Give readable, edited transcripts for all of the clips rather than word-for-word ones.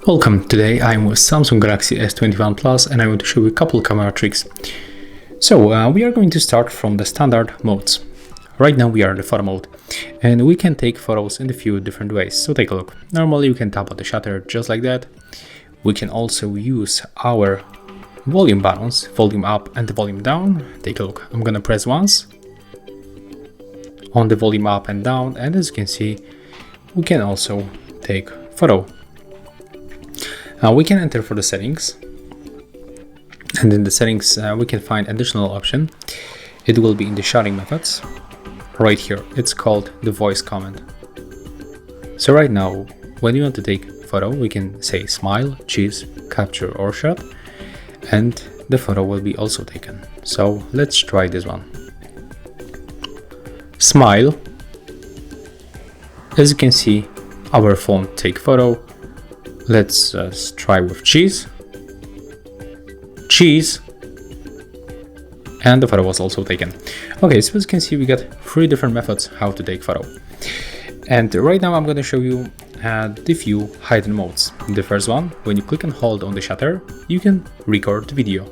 Welcome, today I'm with Samsung Galaxy S22 Plus and I want to show you a couple of camera tricks. So we are going to start from the standard modes. Right now we are in the photo mode and we can take photos in a few different ways, so take a look. Normally you can tap on the shutter just like that. We can also use our volume buttons, volume up and the volume down. Take a look, I'm gonna press once on the volume up and down, and as you can see we can also take photo. We can enter for the settings, and in the settings we can find additional option. It will be in the shouting methods right here. It's called the voice command. So right now when you want to take photo, we can say smile, cheese, capture or shot, and the photo will be also taken. So let's try this one. Smile. As you can see, our phone take photo. Let's try with cheese, and the photo was also taken. Okay, so as you can see, we got 3 different methods how to take photo. And right now I'm going to show you the few hidden modes. The first one, when you click and hold on the shutter, you can record the video.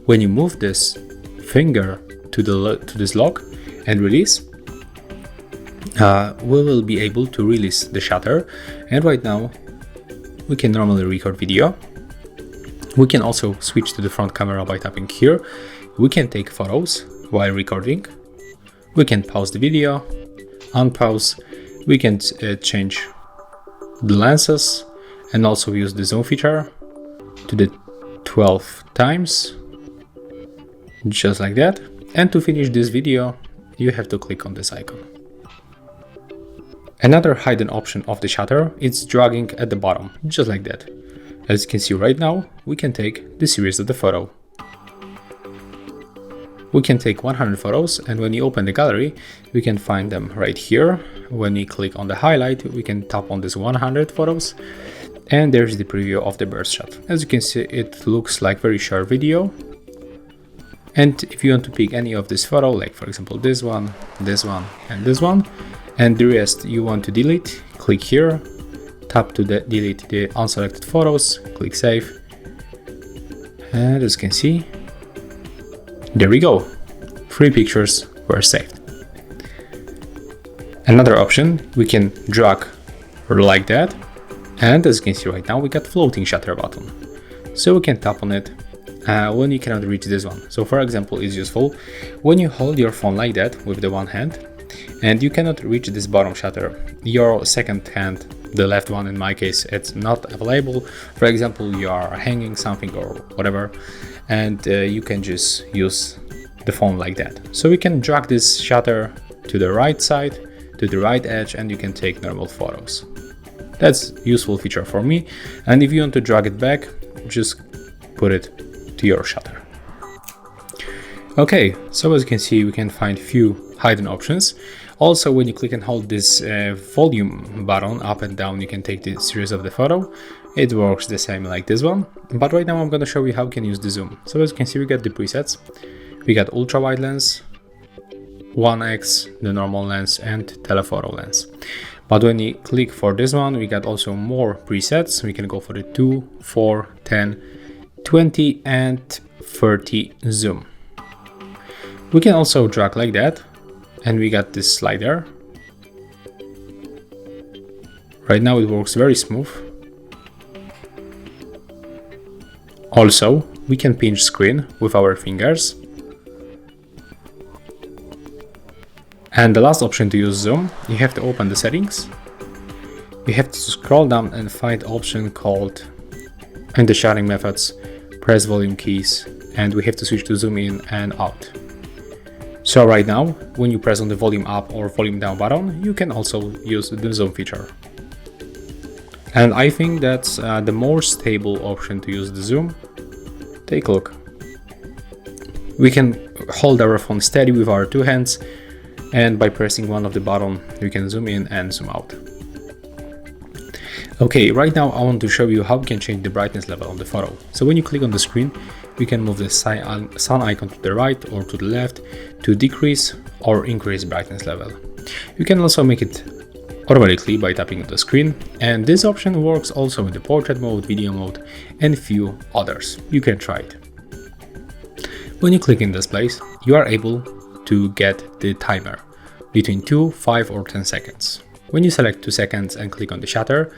When you move this finger to this lock and release, we will be able to release the shutter. And right now we can normally record video. We can also switch to the front camera by tapping here. We can take photos while recording. We can pause the video, unpause. We can change the lenses and also use the zoom feature to the 12 times, just like that. And to finish this video, you have to click on this icon. Another hidden option of the shutter is dragging at the bottom, just like that. As you can see right now, we can take the series of the photo. We can take 100 photos, and when you open the gallery, we can find them right here. When we click on the highlight, we can tap on this 100 photos, and there's the preview of the burst shot. As you can see, it looks like very short video. And if you want to pick any of this photo, like for example this one, and this one, and the rest you want to delete, click here, tap to delete the unselected photos, click save, and as you can see, there we go, 3 pictures were saved. Another option, we can drag like that, and as you can see right now we got floating shutter button, so we can tap on it when you cannot reach this one. So for example, it's useful when you hold your phone like that with the one hand and you cannot reach this bottom shutter. Your second hand, the left one in my case, it's not available. For example, you are hanging something or whatever, and you can just use the phone like that. So we can drag this shutter to the right side, to the right edge, and you can take normal photos. That's a useful feature for me. And if you want to drag it back, just put it to your shutter. Okay, so as you can see, we can find few hidden options. Also, when you click and hold this volume button up and down, you can take the series of the photo. It works the same like this one, but right now I'm going to show you how you can use the zoom. So as you can see, we got the presets. We got ultra wide lens, 1x, the normal lens, and telephoto lens. But when you click for this one, we got also more presets. We can go for the 2, 4, 10, 20, and 30 zoom. We can also drag like that, and we got this slider. Right now it works very smooth. Also, we can pinch screen with our fingers. And the last option to use zoom, you have to open the settings. You have to scroll down and find option called in the shouting methods, press volume keys, and we have to switch to zoom in and out. So right now, when you press on the volume up or volume down button, you can also use the zoom feature. And I think that's the more stable option to use the zoom. Take a look. We can hold our phone steady with our 2 hands, and by pressing one of the button, we can zoom in and zoom out. Okay, right now I want to show you how we can change the brightness level on the photo. So when you click on the screen, we can move the sun icon to the right or to the left to decrease or increase brightness level. You can also make it automatically by tapping on the screen, and this option works also in the portrait mode, video mode, and few others. You can try it. When you click in this place, you are able to get the timer between 2, 5 or 10 seconds. When you select 2 seconds and click on the shutter,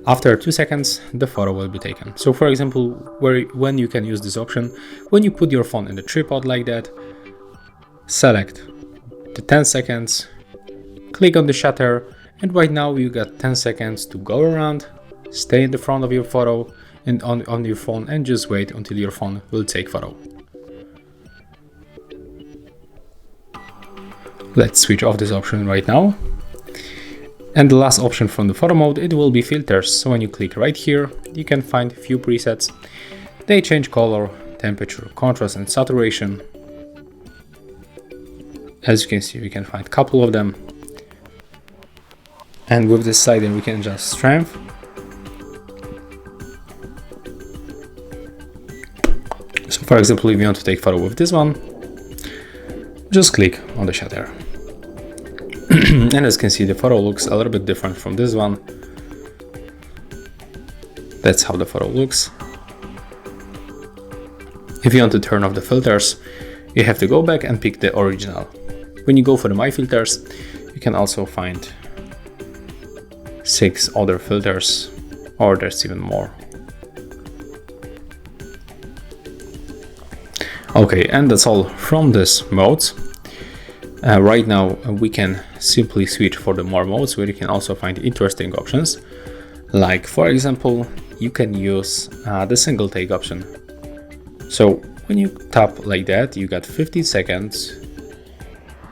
after 2 seconds the photo will be taken. So for example, when you can use this option, when you put your phone in the tripod like that, select the 10 seconds, click on the shutter, and right now you got 10 seconds to go around, stay in the front of your photo and on your phone, and just wait until your phone will take photo. Let's switch off this option right now. And the last option from the photo mode, it will be filters. So when you click right here, you can find a few presets. They change color, temperature, contrast and saturation. As you can see, we can find a couple of them. And with this side, we can adjust strength. So for example, if you want to take photo with this one, just click on the shutter. And as you can see, the photo looks a little bit different from this one. That's how the photo looks. If you want to turn off the filters, you have to go back and pick the original. When you go for the My Filters, you can also find 6 other filters, or there's even more. Okay, and that's all from this modes. Right now we can simply switch for the more modes, where you can also find interesting options. Like for example, you can use the single take option. So when you tap like that, you got 50 seconds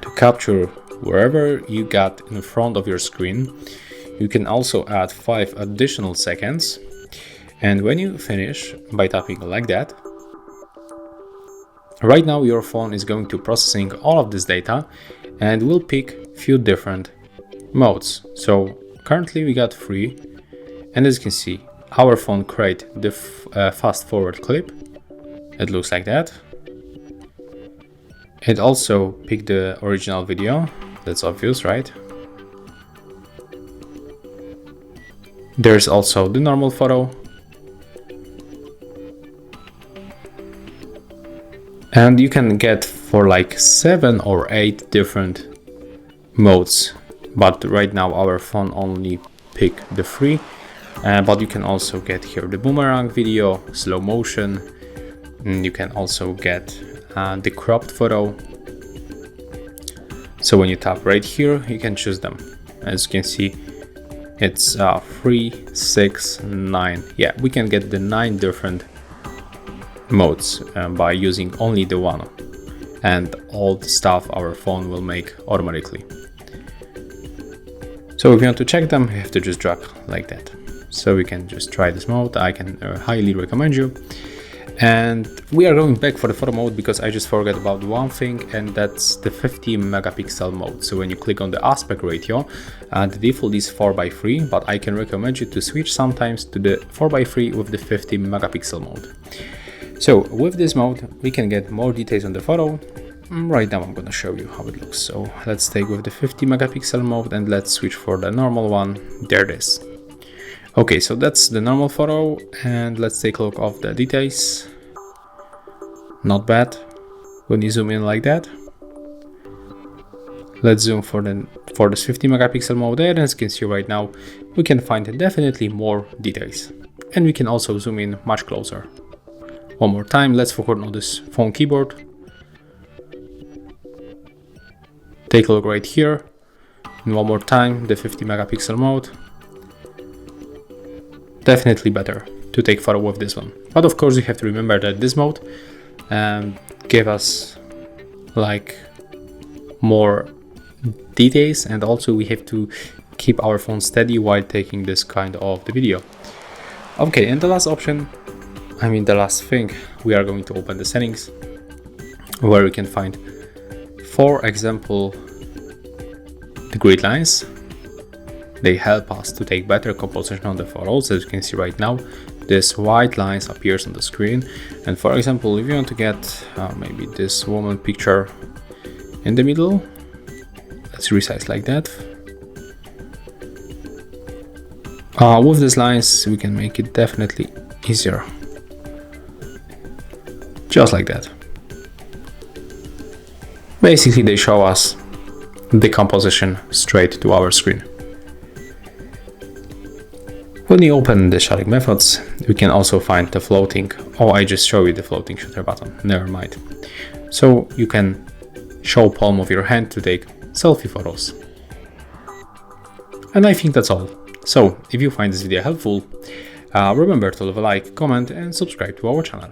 to capture wherever you got in front of your screen. You can also add 5 additional seconds, and when you finish by tapping like that, right now your phone is going to processing all of this data and will pick few different modes. So currently we got 3, and as you can see, our phone create the fast forward clip. It looks like that. It also picked the original video. That's obvious, right? There's also the normal photo. And you can get for like 7 or 8 different modes, but right now our phone only pick the 3. But you can also get here the boomerang video, slow motion, and you can also get the cropped photo. So when you tap right here, you can choose them. As you can see, it's 3, 6, 9. Yeah, we can get the 9 different modes by using only the one, and all the stuff our phone will make automatically. So if you want to check them, you have to just drag like that. So we can just try this mode. I can highly recommend you. And we are going back for the photo mode because I just forgot about one thing, and that's the 50 megapixel mode. So when you click on the aspect ratio, the default is 4:3, but I can recommend you to switch sometimes to the 4:3 with the 50 megapixel mode. So with this mode, we can get more details on the photo. Right now I'm gonna show you how it looks. So let's take with the 50 megapixel mode and let's switch for the normal one. There it is. Okay, so that's the normal photo, and let's take a look of the details. Not bad when you zoom in like that. Let's zoom for this 50 megapixel mode there, and as you can see right now, we can find definitely more details, and we can also zoom in much closer. One more time, let's focus on this phone keyboard. Take a look right here, and one more time, the 50 megapixel mode. Definitely better to take photo with this one. But of course you have to remember that this mode gave us like more details, and also we have to keep our phone steady while taking this kind of the video. Okay, and the last option, the last thing, we are going to open the settings, where we can find, for example, the grid lines. They help us to take better composition on the photos. As you can see right now, this white lines appears on the screen. And for example, if you want to get maybe this woman picture in the middle, let's resize like that. With these lines, we can make it definitely easier. Just like that. Basically, they show us the composition straight to our screen. When you open the shading methods, we can also find the floating. Oh, I just showed you the floating shutter button, never mind. So you can show palm of your hand to take selfie photos. And I think that's all. So if you find this video helpful, remember to leave a like, comment and subscribe to our channel.